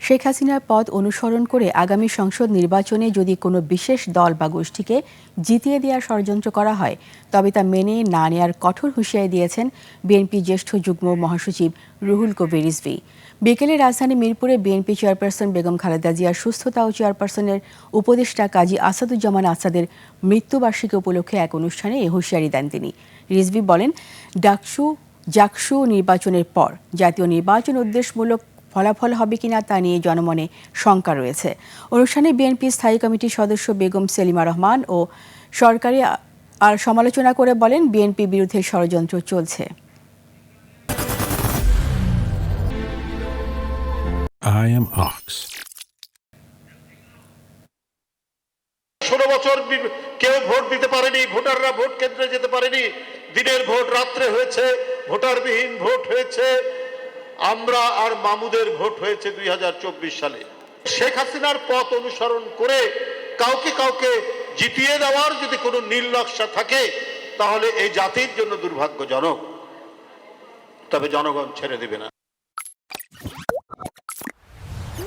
শেখ হাসিনার পথ অনুসরণ করে আগামী সংসদ নির্বাচনে যদি কোনো বিশেষ দল বা গোষ্ঠীকে জিতিয়ে দেওয়ার ষড়যন্ত্র করা হয় তবে তা মেনে না নেয়ার কঠোর হুঁশিয়ারি দিয়েছেন বিএনপি জ্যেষ্ঠ যুগ্ম মহাসচিব রুহুল কবির রিজভী। বিকেলে রাজধানী মিরপুরে বিএনপি চেয়ারপারসন বেগম খালেদা জিয়ার সুস্থতা ও চেয়ারপারসনের উপদেষ্টা কাজী আসাদুজ্জামান আসাদের মৃত্যুবার্ষিকী উপলক্ষে এক অনুষ্ঠানে এই হুঁশিয়ারি দেন তিনি। রিজভী বলেন, জাকসু নির্বাচনের পর জাতীয় নির্বাচন উদ্দেশ্যমূলক ফলাফল হবে কিনা তা নিয়ে জনমনে শঙ্কা রয়েছে। অনুষ্ঠানে বিএনপি স্থায়ী কমিটির সদস্য বেগম সেলিমা রহমান ও সরকারি আর সমালোচনা করে বলেন, বিএনপি বিরুদ্ধে ষড়যন্ত্র চলছে। I am Ox. 16 বছর কেউ ভোট দিতে পারেনি, ভোটাররা ভোট কেন্দ্রে যেতে পারেনি, দিনের ভোট রাত্রে হয়েছে, ভোটারবিহীন ভোট হয়েছে, আমরা আর মামুদের ভোট হয়েছে 2024 সালে। শেখ হাসিনার পথ অনুসরণ করে কাউকে জিতিয়ে দেওয়ার যদি কোনো নীল নকশা থাকে তাহলে এই জাতির জন্য দুর্ভাগ্যজনক, তবে জনগণ ছেড়ে দেবে না।